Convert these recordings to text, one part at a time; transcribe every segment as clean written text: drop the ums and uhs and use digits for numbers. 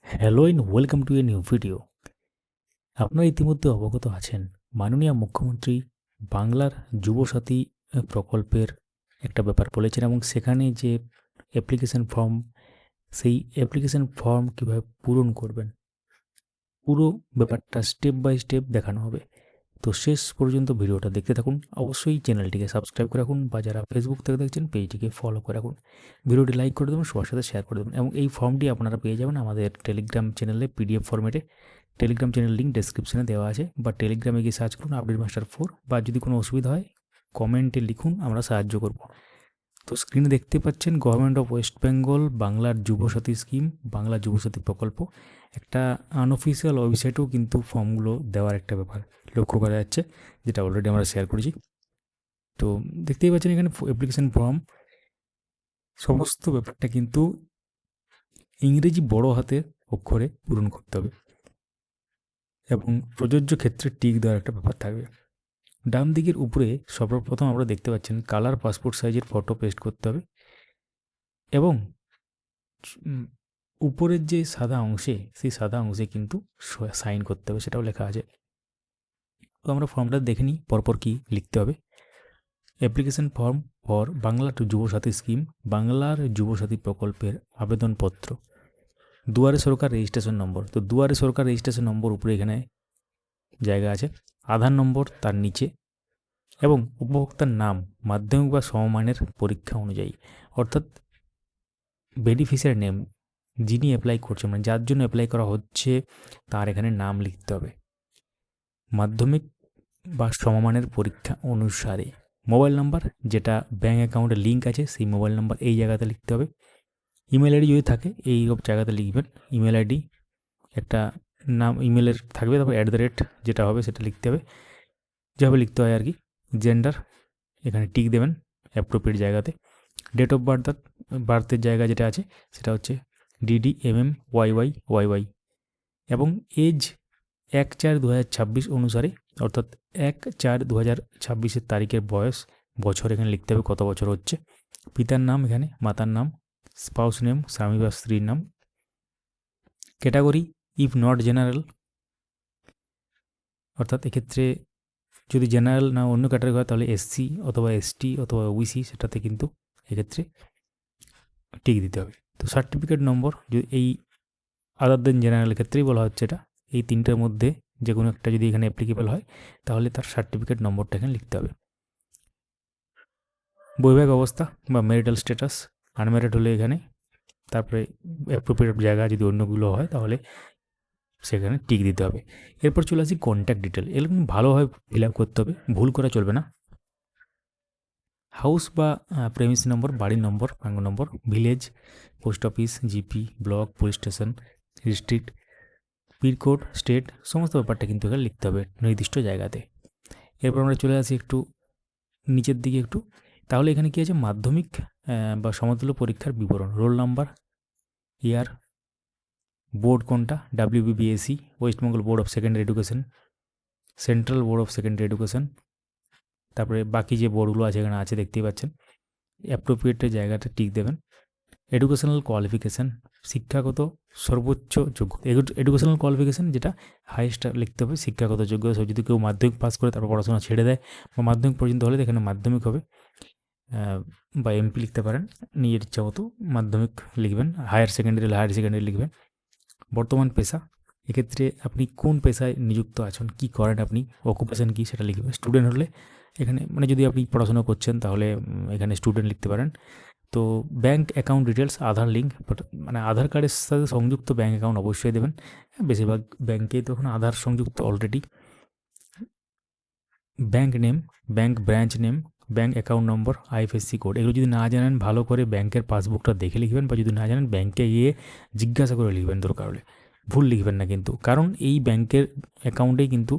Hello and welcome to a new video. আপনারা ইতিমধ্যে অবগত আছেন, মাননীয় মুখ্যমন্ত্রী বাংলার যুবসাথী প্রকল্পের একটা ব্যাপার বলেছেন এবং সেখানে যে অ্যাপ্লিকেশন ফর্ম, সেই অ্যাপ্লিকেশন ফর্ম কীভাবে পূরণ করবেন, পুরো ব্যাপারটা স্টেপ বাই স্টেপ দেখানো হবে। তো শেষ পর্যন্ত ভিডিওটা দেখতে থাকুন। অবশ্যই চ্যানেলটিকে সাবস্ক্রাইব করে রাখুন বা যারা ফেসবুক থেকে দেখছেন পেজটিকে ফলো করে রাখুন। ভিডিওটি লাইক করে দেবেন, সবার সাথে শেয়ার করে দেবেন এবং এই ফর্মটি আপনারা পেয়ে যাবেন আমাদের টেলিগ্রাম চ্যানেলে পিডিএফ ফরম্যাটে। টেলিগ্রাম চ্যানেল লিঙ্ক ডেসক্রিপশনে দেওয়া আছে, বা টেলিগ্রামে গিয়ে সার্চ করুন আপডেট মাস্টার 4, বা যদি কোনো অসুবিধা হয় কমেন্টে লিখুন, আমরা সাহায্য করব। তো স্ক্রিনে দেখতে পাচ্ছেন গভর্নমেন্ট অফ ওয়েস্ট বেঙ্গল বাংলার যুবসাথী স্কিম, বাংলা যুবসাথী প্রকল্প। একটা আনঅফিসিয়াল ওয়েবসাইটেও কিন্তু ফর্মগুলো দেওয়ার একটা ব্যাপার লক্ষ্য করা যাচ্ছে, যেটা অলরেডি আমরা শেয়ার করেছি। তো দেখতেই পাচ্ছেন এখানে অ্যাপ্লিকেশন ফর্ম, সমস্ত ব্যাপারটা কিন্তু ইংরেজি বড় হাতের অক্ষরে পূরণ করতে হবে এবং প্রযোজ্য ক্ষেত্রে টিক দেওয়ার একটা ব্যাপার থাকবে। ডান দিকের উপরে সর্বপ্রথম আমরা দেখতে পাচ্ছেন কালার পাসপোর্ট সাইজের ফটো পেস্ট করতে হবে এবং উপরের যে সাদা অংশে, সেই সাদা অংশে কিন্তু সাইন করতে হবে, সেটাও লেখা আছে। তো আমরা ফর্মটা দেখে নিই পরপর কী লিখতে হবে। Application form for Bangla to Yuvasathi scheme, বাংলার যুবসাথী প্রকল্পের আবেদনপত্র, দুয়ারে সরকার রেজিস্ট্রেশন নম্বর। তো দুয়ারে সরকার রেজিস্ট্রেশন নম্বর উপরে এখানে জায়গা আছে, আধার নম্বর তার নিচে এবং উপভোক্তার নাম মাধ্যমিক বা সমমানের পরীক্ষা অনুযায়ী, অর্থাৎ বেনিফিশিয়ারি নেম, যিনি অ্যাপ্লাই করছেন মানে যার জন্য অ্যাপ্লাই করা হচ্ছে তার এখানে নাম লিখতে হবে মাধ্যমিক বা সমমানের পরীক্ষা অনুসারে। মোবাইল নাম্বার, যেটা ব্যাঙ্ক অ্যাকাউন্টে লিঙ্ক আছে, সেই মোবাইল নাম্বার এই জায়গাতে লিখতে হবে। ইমেল আইডি যদি থাকে এই সব জায়গাতে লিখবেন। ইমেল আইডি একটা নাম ইমেলের থাকবে, তারপর @ যেটা হবে সেটা লিখতে হবে, যেভাবে লিখতে হয় আর কি। জেন্ডার এখানে টিক দেবেন অ্যাপ্রোপ্রিয়েট জায়গাতে। ডেট অফ বার্থের জায়গা যেটা আছে সেটা হচ্ছে DD MM YY এবং এজ 1/4/2026 অনুসারে, অর্থাৎ 1/4/2026 তারিখের বয়স, বছর এখানে লিখতে হবে কত বছর হচ্ছে। পিতার নাম এখানে, মাতার নাম, স্পাউস নেম স্বামী বা স্ত্রীর নাম। ক্যাটাগরি ইফ নট জেনারেল, অর্থাৎ এক্ষেত্রে যদি জেনারেল না অন্য ক্যাটাগরি হয় তাহলে SC অথবা ST অথবা OBC, সেটাতে কিন্তু এক্ষেত্রে টিক দিতে হবে। তো সার্টিফিকেট নম্বর, এই আদার দেন জেনারেলের ক্ষেত্রেই বলা হচ্ছে এটা, এই তিনটের মধ্যে যে কোনো একটা যদি এখানে অ্যাপ্লিকেবল হয় তাহলে তার সার্টিফিকেট নম্বরটা এখানে লিখতে হবে। বৈবাহিক অবস্থা বা ম্যারিটাল স্ট্যাটাস, আনম্যারিড হলে এখানে, তারপরে অ্যাপ্রোপ্রিয়েট জায়গা যদি অন্যগুলো হয় তাহলে সেখানে টিক দিতে হবে। এরপর চলে আসি কন্ট্যাক্ট ডিটেল, এরকম ভালোভাবে ফিল আপ করতে হবে, ভুল করা চলবে না। হাউস বা প্রেমিস নম্বর, বাড়ির নম্বর, প্রাঙ্গণ number, village, post office, GP, block, police station, district, pincode, state, সমস্ত ব্যাপারটা কিন্তু এখানে লিখতে হবে নির্দিষ্ট জায়গাতে। এরপর আমরা চলে আসি একটু নিচের দিকে একটু, তাহলে এখানে কী আছে, মাধ্যমিক বা সমতুল্য পরীক্ষার বিবরণ, রোল নাম্বার, ইয়ার, বোর্ড কোনটা, WBBSC West Bengal board of secondary education, central board of secondary education, তারপরে বাকি যে বোর্ডগুলো আছে এখানে আছে দেখতেই পাচ্ছেন। অ্যাপ্রোপ্রিয়েটের জায়গাটা টিক দেবেন। এডুকেশনাল কোয়ালিফিকেশান, শিক্ষাগত সর্বোচ্চ যোগ্যতা, এডুকেশনাল কোয়ালিফিকেশান যেটা হাইয়েস্ট লিখতে হবে, শিক্ষাগত যোগ্যতা। সব যদি কেউ মাধ্যমিক পাস করে তারপর পড়াশোনা ছেড়ে দেয় বা মাধ্যমিক পর্যন্ত হলে এখানে মাধ্যমিক হবে, বা MP লিখতে পারেন, নিজের ইচ্ছা মতো মাধ্যমিক লিখবেন। হায়ার সেকেন্ডারি হলে হায়ার সেকেন্ডারি লিখবেন। বর্তমান পেশা, এক্ষেত্রে আপনি কোন পেশায় নিযুক্ত আছেন, কি করেন আপনি, অকুপেশন কী সেটা লিখবেন। স্টুডেন্ট হলে এখানে মানে যদি আপনি পড়াশোনা করছেন তাহলে এখানে স্টুডেন্ট লিখতে পারেন। তো ব্যাঙ্ক অ্যাকাউন্ট ডিটেলস, আধার লিঙ্ক, মানে আধার কার্ডের সাথে সংযুক্ত ব্যাঙ্ক অ্যাকাউন্ট অবশ্যই দেবেন, বেশিরভাগ ব্যাঙ্কেই তো এখন আধার সংযুক্ত already. Bank name, bank branch name, bank account number, IFSC code, এগুলো যদি না জানেন ভালো করে ব্যাঙ্কের পাসবুকটা দেখে লিখবেন, বা যদি না জানেন ব্যাঙ্কে গিয়ে জিজ্ঞাসা করে লিখবেন দরকার হলে, ভুল লিখবেন না কিন্তু, কারণ এই ব্যাঙ্কের অ্যাকাউন্টেই কিন্তু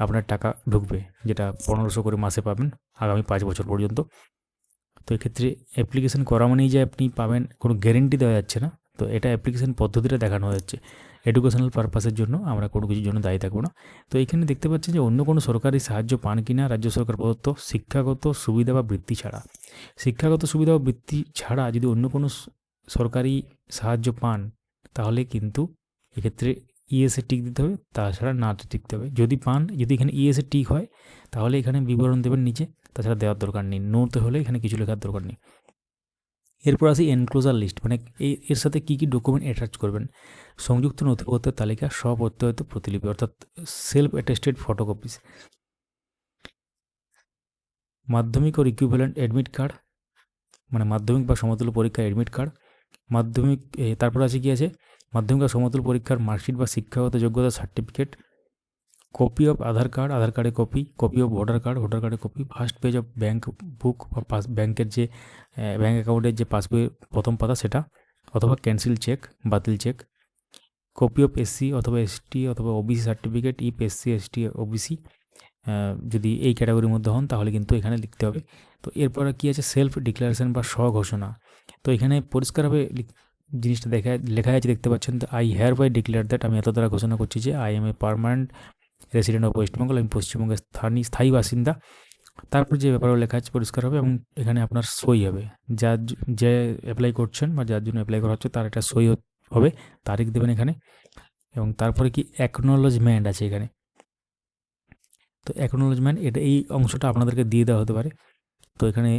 আপনার টাকা ঢুকবে, যেটা 1500 করে মাসে পাবেন আগামী 5 বছর পর্যন্ত। তো এক্ষেত্রে অ্যাপ্লিকেশন করা মানেই যে আপনি পাবেন কোনো গ্যারেন্টি দেওয়া যাচ্ছে না। তো এটা অ্যাপ্লিকেশন পদ্ধতিটা দেখানো হচ্ছে, এডুকেশনাল পারপাসের জন্য আমরা কোনো কিছুর জন্য দায়ী থাকবো না। তো এখানে দেখতে পাচ্ছেন যে অন্য কোনো সরকারি সাহায্য পান কি না রাজ্য সরকার প্রদত্ত শিক্ষাগত সুবিধা বা বৃত্তি ছাড়া। শিক্ষাগত সুবিধা বা বৃত্তি ছাড়া যদি অন্য কোনো সরকারি সাহায্য পান তাহলে কিন্তু এক্ষেত্রে ইয়েসে টিক দিতে হবে, তাছাড়া নাতে টিকতে হবে। যদি এখানে ইয়েসে টিক হয় তাহলে এখানে বিবরণ দেবেন নিচে, তাছাড়া দেওয়ার দরকার নেই। নোতে হলে এখানে কিছু লেখার দরকার নেই। এরপর আসি এনক্লোজার লিস্ট, মানে এর সাথে কী কী ডকুমেন্ট অ্যাটাচ করবেন। সংযুক্ত নথিপত্রের তালিকা, স্বপ্রত্যয়িত প্রতিলিপি অর্থাৎ সেলফ অ্যাটেস্টেড ফটোকপিস, মাধ্যমিক ও ইকুইভ্যালেন্ট অ্যাডমিট কার্ড, মানে মাধ্যমিক বা সমতুল্য পরীক্ষার অ্যাডমিট কার্ড, মাধ্যমিক তারপর আছে কি আছে মাধ্যমিক বা সমতুল্য পরীক্ষার মার্কশিট বা শিক্ষাগত যোগ্যতা certificate, copy of Aadhaar card, Aadhaar কার্ডের copy of voter card, voter কার্ডের copy, first page of bank book বা ব্যাঙ্কের যে ব্যাঙ্ক অ্যাকাউন্টের যে পাসবইয়ের প্রথম পাতা সেটা, অথবা ক্যান্সেল চেক, বাতিল চেক, কপি অফ এসসি অথবা এসটি অথবা OBC certificate, if SC ST OBC যদি এই ক্যাটাগরির মধ্যে হন তাহলে কিন্তু এখানে লিখতে হবে। তো এরপরে কী আছে, সেলফ ডিক্লারেশন বা স্বঘোষণা। তো এখানে পরিষ্কারভাবে জিনিসটা লেখা আছে, দেখতে পাচ্ছেন। তো I here by declare that, আমি এত দ্বারা ঘোষণা করছি যে I M a permanent resident of West Bengal, আমি পশ্চিমবঙ্গের স্থায়ী বাসিন্দা। তারপর যে ব্যাপারগুলো লেখা আছে পরিষ্কার হবে, এবং এখানে আপনার সই হবে। যে অ্যাপ্লাই করছেন বা যার জন্য অ্যাপ্লাই করা হচ্ছে তার একটা সই হবে, তারিখ দেবেন এখানে। এবং তারপরে কি অ্যাকনোলজমেন্ট আছে এখানে। তো অ্যাকনোলজমেন্ট এই অংশটা আপনাদেরকে দিয়ে দেওয়া হতে পারে। তো এখানে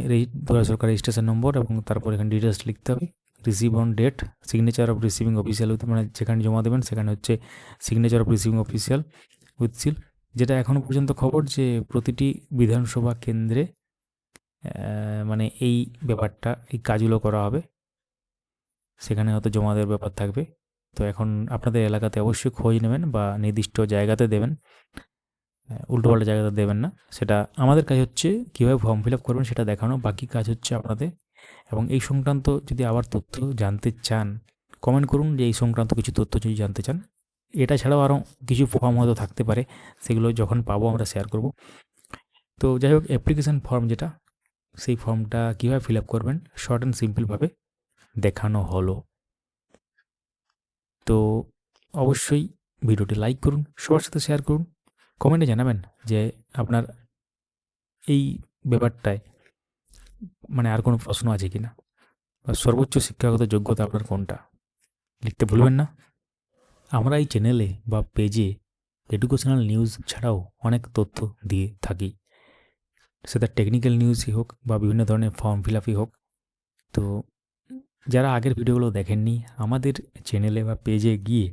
সরকার রেজিস্ট্রেশন নম্বর এবং তারপর এখানে ডিটেলস লিখতে হবে। Receive on date, signature of receiving official with, মানে যেখানে জমা দেবেন সেখানে হচ্ছে signature of receiving official with seal. যেটা এখনও পর্যন্ত খবর যে প্রতিটি বিধানসভা কেন্দ্রে মানে এই ব্যাপারটা, এই কাজগুলো করা হবে, সেখানে হয়তো জমা দেওয়ার ব্যাপার থাকবে। তো এখন আপনাদের এলাকাতে অবশ্যই খোঁজ নেবেন বা নির্দিষ্ট জায়গাতে দেবেন, উল্টোপাল্টা জায়গাতে দেবেন না। সেটা আমাদের কাজ হচ্ছে কীভাবে ফর্ম ফিল আপ করবেন সেটা দেখানো, বাকি কাজ হচ্ছে আপনাদের। এবং এই সংক্রান্ত যদি আবার তথ্য জানতে চান কমেন্ট করুন, যে এই সংক্রান্ত কিছু তথ্য যদি জানতে চান। এটা ছাড়াও আরও কিছু ফর্ম হয়তো থাকতে পারে, সেগুলো যখন পাবো আমরা শেয়ার করব। তো যাই হোক, অ্যাপ্লিকেশান ফর্ম যেটা, সেই ফর্মটা কীভাবে ফিল আপ করবেন শর্ট অ্যান্ড সিম্পলভাবে দেখানো হলো। তো অবশ্যই ভিডিওটি লাইক করুন, সবার সাথে শেয়ার করুন, কমেন্টে জানাবেন যে আপনার এই ব্যাপারটায় মানে আর কোনো প্রশ্ন আছে কি না, বা সর্বোচ্চ শিক্ষাগত যোগ্যতা আপনার কোনটা, লিখতে ভুলবেন না। আমরা এই চ্যানেলে বা পেজে এডুকেশনাল নিউজ ছাড়াও অনেক তথ্য দিয়ে থাকি, সেটা টেকনিক্যাল নিউজই হোক বা বিভিন্ন ধরনের ফর্ম ফিল আপই হোক। তো যারা আগের ভিডিওগুলো দেখেননি, আমাদের চ্যানেলে বা পেজে গিয়ে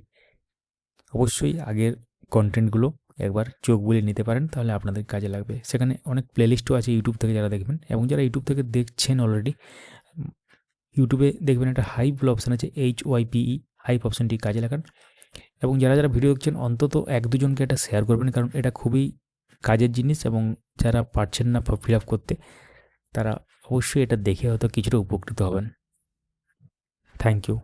অবশ্যই আগের কন্টেন্টগুলো একবার চোখ বুলিয়ে নিতে পারেন, তাহলে আপনাদের কাজে লাগবে। সেখানে অনেক প্লেলিস্টও আছে ইউটিউব থেকে যারা দেখবেন, এবং যারা ইউটিউব থেকে দেখছেন অলরেডি, ইউটিউবে দেখবেন একটা হাইপ অপশান আছে, HYPE, হাইপ অপশানটি কাজে লাগান। এবং যারা ভিডিও দেখছেন অন্তত 1-2 জনকে এটা শেয়ার করবেন, কারণ এটা খুবই কাজের জিনিস। এবং যারা পারছেন না ফিল আপ করতে, তারা অবশ্যই এটা দেখে হয়তো কিছুটা উপকৃত হবেন। Thank you.